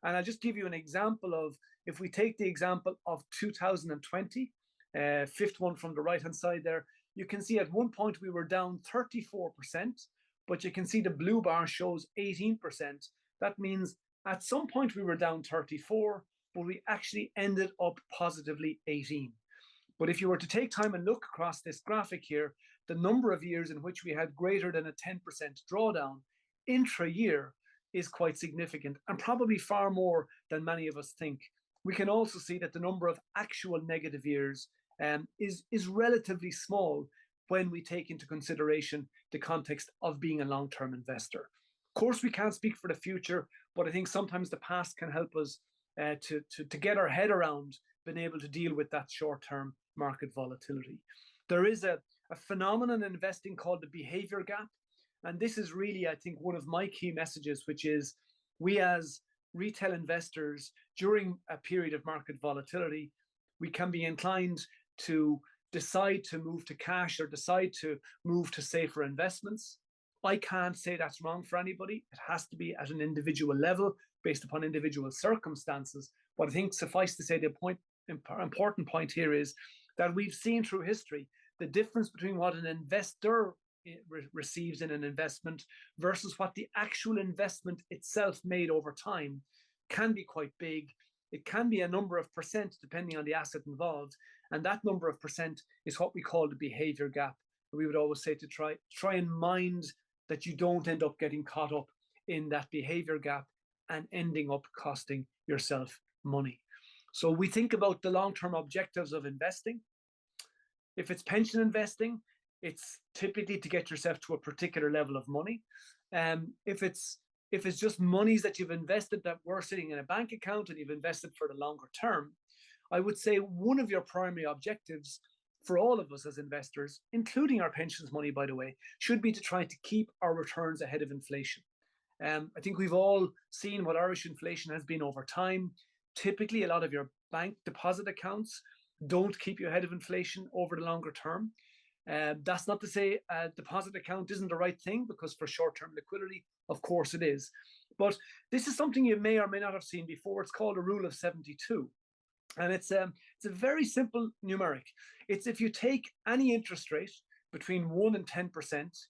And I'll just give you an example of, if we take the example of 2020, fifth one from the right-hand side there, you can see at one point we were down 34%, but you can see the blue bar shows 18%. That means at some point we were down 34, but we actually ended up positively 18. But if you were to take time and look across this graphic here, the number of years in which we had greater than a 10% drawdown intra-year is quite significant and probably far more than many of us think. We can also see that the number of actual negative years is relatively small when we take into consideration the context of being a long-term investor. Of course, we can't speak for the future, but I think sometimes the past can help us to get our head around being able to deal with that short-term market volatility. There is a phenomenon in investing called the behavior gap. And this is really, I think, one of my key messages, which is we as retail investors during a period of market volatility, we can be inclined to decide to move to cash or decide to move to safer investments. I can't say that's wrong for anybody. It has to be at an individual level based upon individual circumstances. But I think suffice to say, the important point here is that we've seen through history the difference between what an investor receives in an investment versus what the actual investment itself made over time can be quite big. It can be a number of percent depending on the asset involved. And that number of percent is what we call the behavior gap. We would always say to try and mind that you don't end up getting caught up in that behavior gap and ending up costing yourself money. So we think about the long-term objectives of investing. If it's pension investing, it's typically to get yourself to a particular level of money. If it's just monies that you've invested that were sitting in a bank account and you've invested for the longer term, I would say one of your primary objectives for all of us as investors, including our pensions money, by the way, should be to try to keep our returns ahead of inflation. I think we've all seen what Irish inflation has been over time. Typically, a lot of your bank deposit accounts don't keep you ahead of inflation over the longer term. That's not to say a deposit account isn't the right thing, because for short-term liquidity, of course it is. But this is something you may or may not have seen before. It's called a rule of 72. And it's a very simple numeric. It's if you take any interest rate between 1 and 10%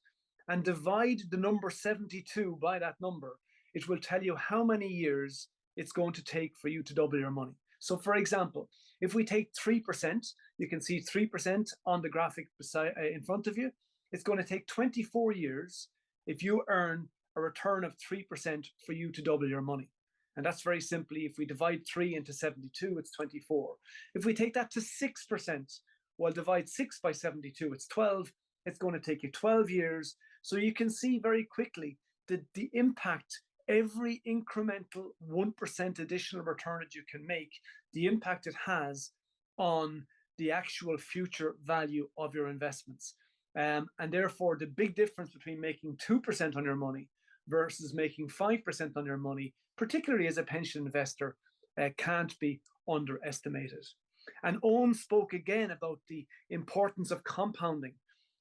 and divide the number 72 by that number, it will tell you how many years it's going to take for you to double your money. So for example, if we take 3%, you can see 3% on the graphic beside, in front of you. It's going to take 24 years if you earn a return of 3% for you to double your money. And that's very simply, if we divide 3 into 72, it's 24. If we take that to 6%, well, divide 6 by 72, it's 12. It's going to take you 12 years. So you can see very quickly that the impact, every incremental 1% additional return that you can make, the impact it has on the actual future value of your investments. And therefore, the big difference between making 2% on your money versus making 5% on your money, particularly as a pension investor, can't be underestimated. And Eoin spoke again about the importance of compounding.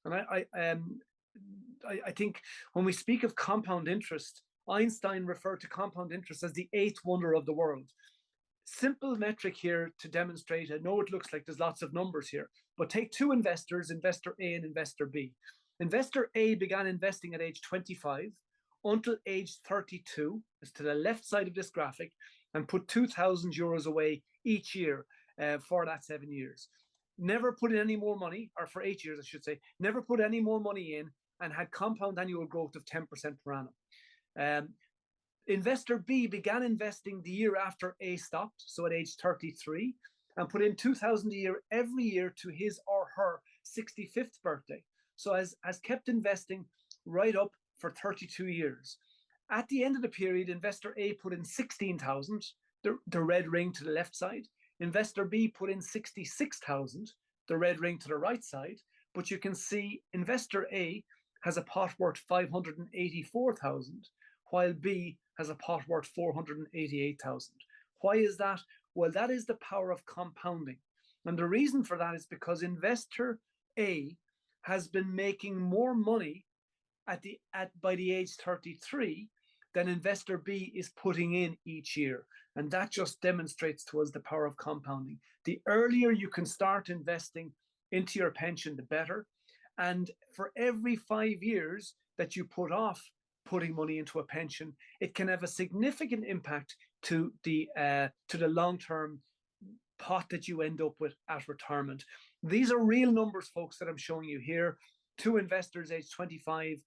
And I think when we speak of compound interest, Einstein referred to compound interest as the 8th wonder of the world. Simple metric here to demonstrate. I know it looks like there's lots of numbers here, but take two investors, investor A and investor B. Investor A began investing at age 25 until age 32, is to the left side of this graphic, and put 2,000 euros away each year for that 7 years. Never put in any more money, or for 8 years, I should say, never put any more money in, and had compound annual growth of 10% per annum. Investor B began investing the year after A stopped, so at age 33, and put in 2,000 a year every year to his or her 65th birthday. So has kept investing right up for 32 years. At the end of the period, investor A put in 16,000, the red ring to the left side. Investor B put in 66,000, the red ring to the right side. But you can see investor A has a pot worth 584,000, while B has a pot worth 488,000. Why is that? Well, that is the power of compounding. And the reason for that is because investor A has been making more money by the age 33 than investor B is putting in each year. And that just demonstrates to us the power of compounding. The earlier you can start investing into your pension, the better. And for every 5 years that you put off putting money into a pension, it can have a significant impact to the long-term pot that you end up with at retirement. These are real numbers, folks, that I'm showing you here. Two investors aged 25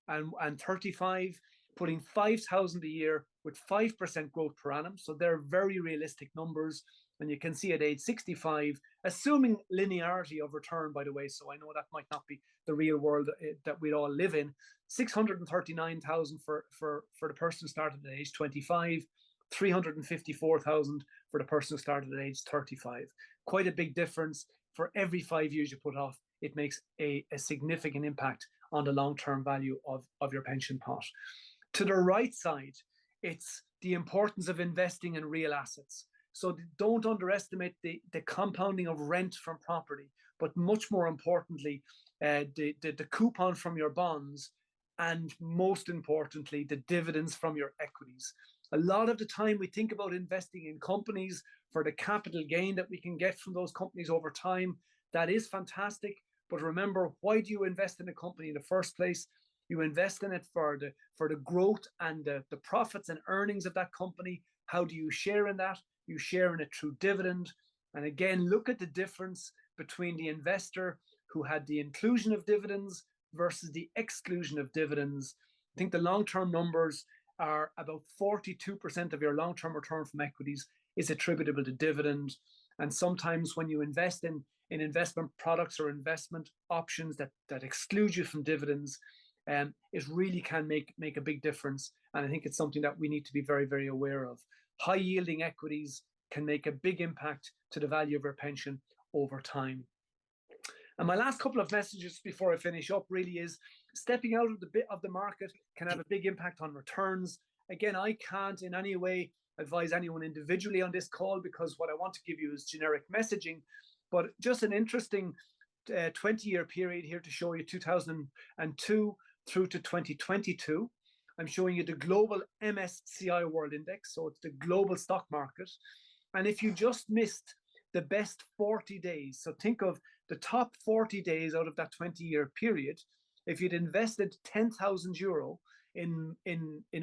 and 35, putting 5,000 a year with 5% growth per annum. So they're very realistic numbers. And you can see at age 65, assuming linearity of return, by the way, so I know that might not be the real world that we all live in, 639,000 for the person who started at age 25, 354,000 for the person who started at age 35. Quite a big difference. For every 5 years you put off, it makes a significant impact on the long-term value of your pension pot. To the right side, it's the importance of investing in real assets. So don't underestimate the compounding of rent from property, but much more importantly, the coupon from your bonds, and most importantly, the dividends from your equities. A lot of the time we think about investing in companies for the capital gain that we can get from those companies over time. That is fantastic. But remember, why do you invest in a company in the first place? You invest in it for the growth and the profits and earnings of that company. How do you share in that? You share in it through dividend. And again, look at the difference between the investor who had the inclusion of dividends versus the exclusion of dividends. I think the long-term numbers are about 42% of your long-term return from equities is attributable to dividend. And sometimes when you invest in investment products or investment options that exclude you from dividends, it really can make a big difference. And I think it's something that we need to be very, very aware of. High yielding equities can make a big impact to the value of your pension over time. And my last couple of messages before I finish up really is stepping out of the market can have a big impact on returns. Again, I can't in any way advise anyone individually on this call because what I want to give you is generic messaging, but just an interesting 20-year period here to show you 2002 through to 2022. I'm showing you the global MSCI World Index, so it's the global stock market. And if you just missed the best 40 days, so think of the top 40 days out of that 20-year period, if you'd invested 10,000 euro in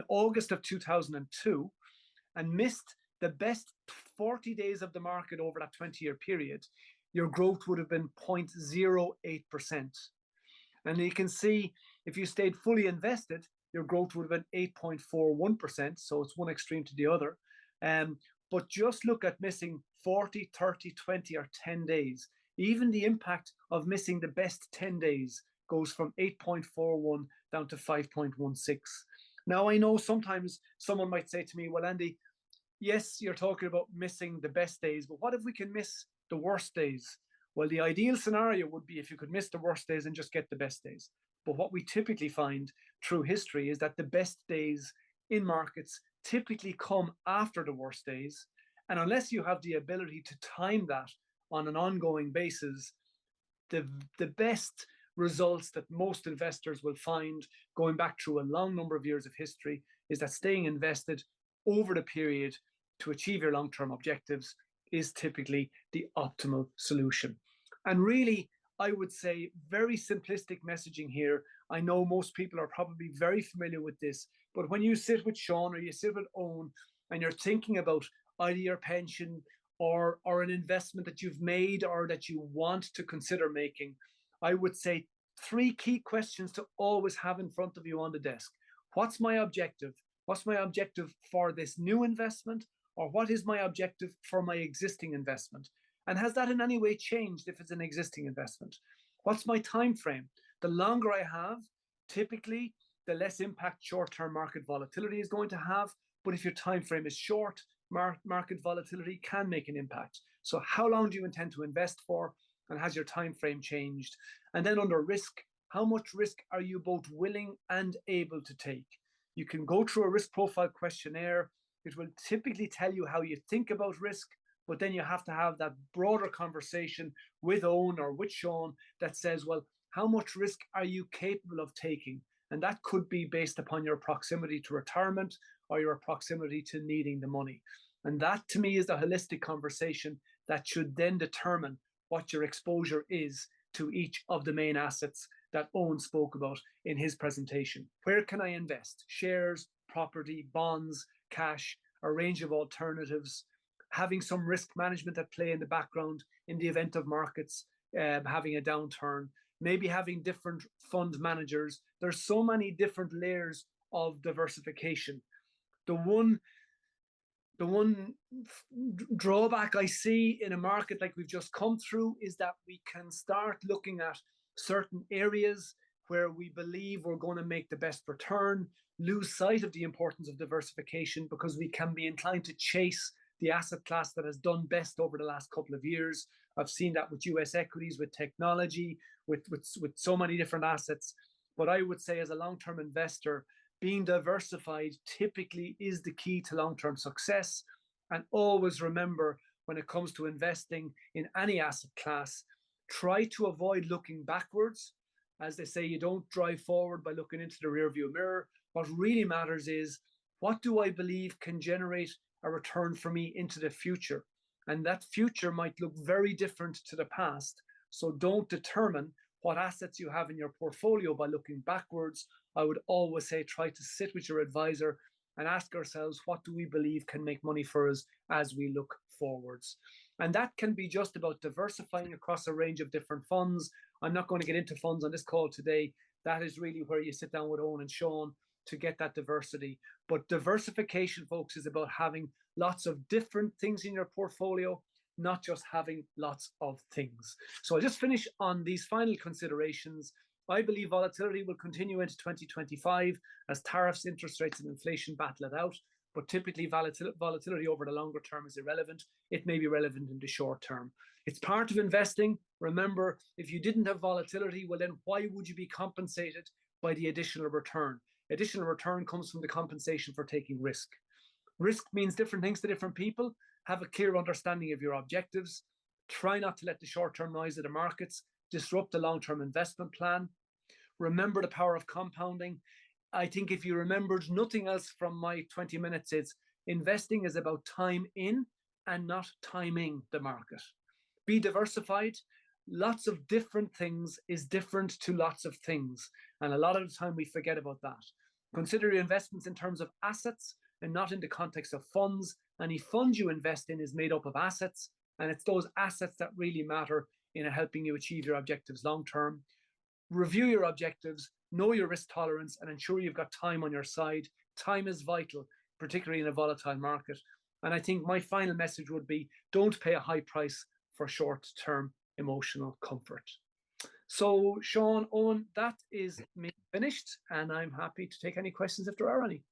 August of 2002 and missed the best 40 days of the market over that 20-year period, your growth would have been 0.08%. And you can see if you stayed fully invested, your growth would have been 8.41%. So it's one extreme to the other. But just look at missing 40, 30, 20, or 10 days. Even the impact of missing the best 10 days goes from 8.41 down to 5.16. Now, I know sometimes someone might say to me, well, Andy, yes, you're talking about missing the best days, but what if we can miss the worst days? Well, the ideal scenario would be if you could miss the worst days and just get the best days. But what we typically find through history is that the best days in markets typically come after the worst days. And unless you have the ability to time that on an ongoing basis, the best results that most investors will find going back through a long number of years of history is that staying invested over the period to achieve your long-term objectives is typically the optimal solution. And really, I would say very simplistic messaging here. I know most people are probably very familiar with this, but when you sit with Sean or you sit with Eoin and you're thinking about either your pension or an investment that you've made or that you want to consider making, I would say 3 key questions to always have in front of you on the desk. What's my objective? What's my objective for this new investment? Or what is my objective for my existing investment? And has that in any way changed if it's an existing investment? What's my time frame? The longer I have, typically, the less impact short-term market volatility is going to have. But if your time frame is short, market volatility can make an impact. So how long do you intend to invest for? And has your time frame changed? And then under risk, how much risk are you both willing and able to take? You can go through a risk profile questionnaire. It will typically tell you how you think about risk, but then you have to have that broader conversation with Eoin or with Sean that says, well, how much risk are you capable of taking? And that could be based upon your proximity to retirement or your proximity to needing the money. And that, to me, is the holistic conversation that should then determine what your exposure is to each of the main assets that Eoin spoke about in his presentation. Where can I invest? Shares, property, bonds, cash, a range of alternatives, having some risk management at play in the background in the event of markets having a downturn, maybe having different fund managers. There's so many different layers of diversification. The one drawback I see in a market like we've just come through is that we can start looking at certain areas where we believe we're going to make the best return, lose sight of the importance of diversification because we can be inclined to chase the asset class that has done best over the last couple of years. I've seen that with US equities, with technology, with so many different assets. But I would say as a long-term investor, being diversified typically is the key to long-term success. And always remember, when it comes to investing in any asset class, try to avoid looking backwards. As they say, you don't drive forward by looking into the rearview mirror. What really matters is, what do I believe can generate a return for me into the future? And that future might look very different to the past. So don't determine what assets you have in your portfolio by looking backwards. I would always say try to sit with your advisor and ask ourselves, what do we believe can make money for us as we look forwards? And that can be just about diversifying across a range of different funds. I'm not going to get into funds on this call today. That is really where you sit down with Eoin and Sean to get that diversity. But diversification, folks, is about having lots of different things in your portfolio, not just having lots of things. So I'll just finish on these final considerations. I believe volatility will continue into 2025 as tariffs, interest rates, and inflation battle it out. But typically volatility over the longer term is irrelevant. It may be relevant in the short term. It's part of investing. Remember, if you didn't have volatility, well, then why would you be compensated by the additional return? Additional return comes from the compensation for taking risk. Risk means different things to different people. Have a clear understanding of your objectives. Try not to let the short-term noise of the markets disrupt the long-term investment plan. Remember the power of compounding. I think if you remembered nothing else from my 20 minutes, it's investing is about time in and not timing the market. Be diversified. Lots of different things is different to lots of things. And a lot of the time we forget about that. Consider your investments in terms of assets and not in the context of funds. Any fund you invest in is made up of assets, and it's those assets that really matter in helping you achieve your objectives long term. Review your objectives, know your risk tolerance, and ensure you've got time on your side. Time is vital, particularly in a volatile market. And I think my final message would be, don't pay a high price for short-term emotional comfort. So Sean, Eoin, that is me finished, and I'm happy to take any questions if there are any.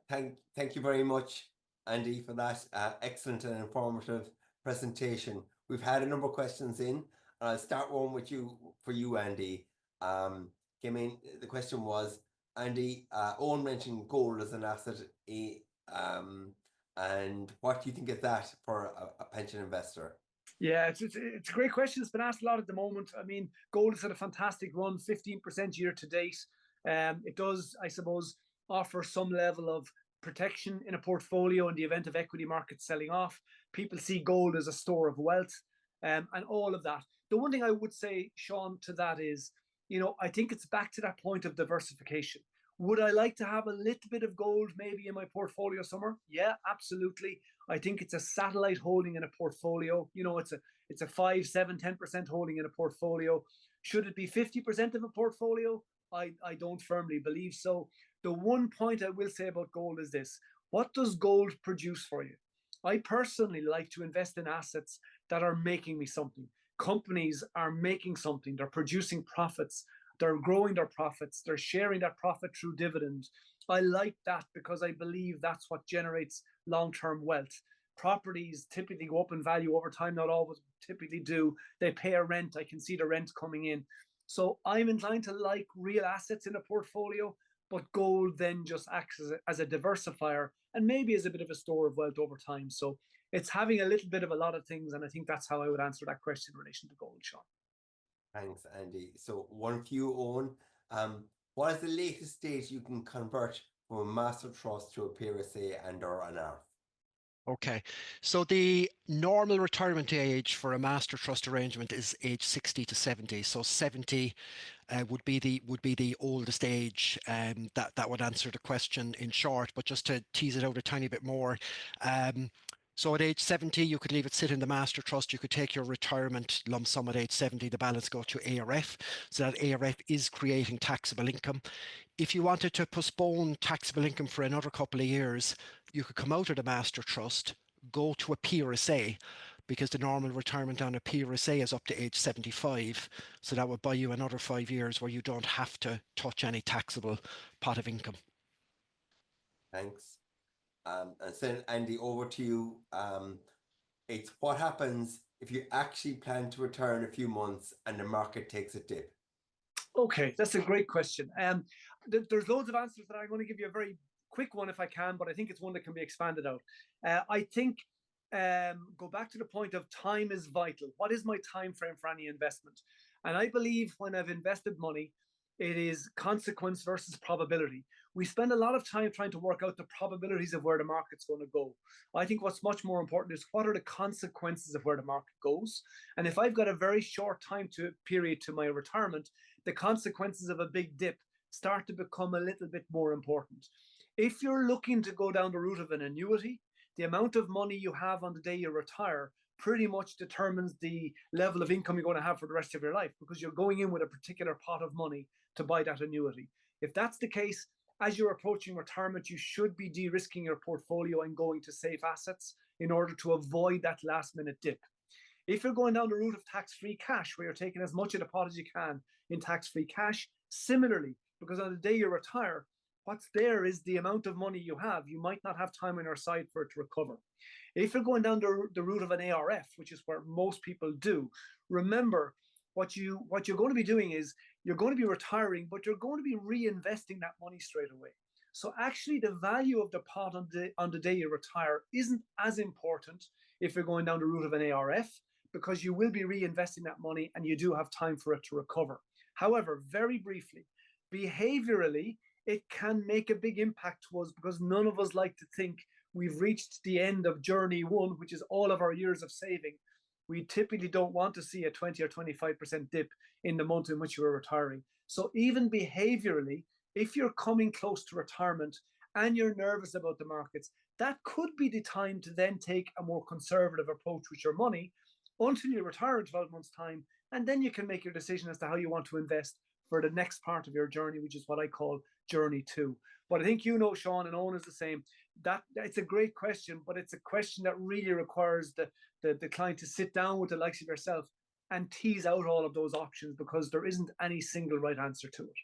Thank you very much, Andy, for that excellent and informative presentation. We've had a number of questions in, and I'll start one with you, for you, Andy. Came in, the question was, Andy, Eoin mentioned gold as an asset, and what do you think of that for a pension investor? Yeah, it's a great question. It's been asked a lot at the moment. I mean, gold has had a fantastic run, 15% year to date. It does, I suppose, offer some level of protection in a portfolio in the event of equity markets selling off. People see gold as a store of wealth, and all of that. The one thing I would say, Sean, to that is, I think it's back to that point of diversification. Would I like to have a little bit of gold maybe in my portfolio somewhere? Yeah, absolutely. I think it's a satellite holding in a portfolio. It's a 5, 7, 10% holding in a portfolio. Should it be 50% of a portfolio? I don't firmly believe so. The one point I will say about gold is this: what does gold produce for you? I personally like to invest in assets that are making me something. Companies are making something. They're producing profits. They're growing their profits. They're sharing that profit through dividends. I like that because I believe that's what generates long-term wealth. Properties typically go up in value over time, not always, typically do. They pay a rent. I can see the rent coming in. So I'm inclined to like real assets in a portfolio, but gold then just acts as a diversifier and maybe as a bit of a store of wealth over time. So it's having a little bit of a lot of things, and I think that's how I would answer that question in relation to gold, Sean. Thanks, Andy. So one for you, Eoin. What is the latest stage you can convert from a master trust to a PRSA and/or an ARF? Okay, so the normal retirement age for a master trust arrangement is age 60 to 70. So 70 would be the oldest age. That would answer the question in short. But just to tease it out a tiny bit more, so at age 70, you could leave it sit in the master trust. You could take your retirement lump sum at age 70, the balance go to ARF. So that ARF is creating taxable income. If you wanted to postpone taxable income for another couple of years, you could come out of the master trust, go to a PRSA, because the normal retirement on a PRSA is up to age 75. So that would buy you another 5 years where you don't have to touch any taxable pot of income. Thanks. And send Andy over to you. It's what happens if you actually plan to retire in a few months and the market takes a dip? Okay, that's a great question. There's loads of answers that I'm going to give you a very quick one if I can, but I think it's one that can be expanded out. I think go back to the point of time is vital. What is my time frame for any investment? And I believe when I've invested money, it is consequence versus probability. We spend a lot of time trying to work out the probabilities of where the market's going to go. I think what's much more important is what are the consequences of where the market goes. And if I've got a very short time period to my retirement, the consequences of a big dip start to become a little bit more important. If you're looking to go down the route of an annuity, the amount of money you have on the day you retire pretty much determines the level of income you're going to have for the rest of your life, because you're going in with a particular pot of money to buy that annuity. If that's the case, as you're approaching retirement, you should be de-risking your portfolio and going to safe assets in order to avoid that last minute dip. If you're going down the route of tax-free cash, where you're taking as much of the pot as you can in tax-free cash, similarly, because on the day you retire, what's there is the amount of money you have. You might not have time on your side for it to recover. If you're going down the route of an ARF, which is where most people do, remember what you're going to be doing is you're going to be retiring, but you're going to be reinvesting that money straight away. So actually the value of the pot on the day you retire isn't as important if you're going down the route of an ARF, because you will be reinvesting that money and you do have time for it to recover. However, very briefly, behaviorally, it can make a big impact to us because none of us like to think we've reached the end of journey one, which is all of our years of saving, we typically don't want to see a 20 or 25% dip in the month in which you are retiring. So even behaviorally, if you're coming close to retirement and you're nervous about the markets, that could be the time to then take a more conservative approach with your money until you retire in 12 months' time. And then you can make your decision as to how you want to invest for the next part of your journey, which is what I call journey two. But I think you know, Sean, and Eoin is the same. That it's a great question, but it's a question that really requires the client to sit down with the likes of yourself and tease out all of those options, because there isn't any single right answer to it.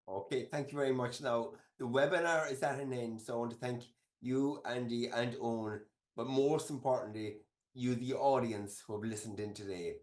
Okay, thank you very much. Now, the webinar is at an end, so I want to thank you, Andy and Eoin, but most importantly, you, the audience who have listened in today.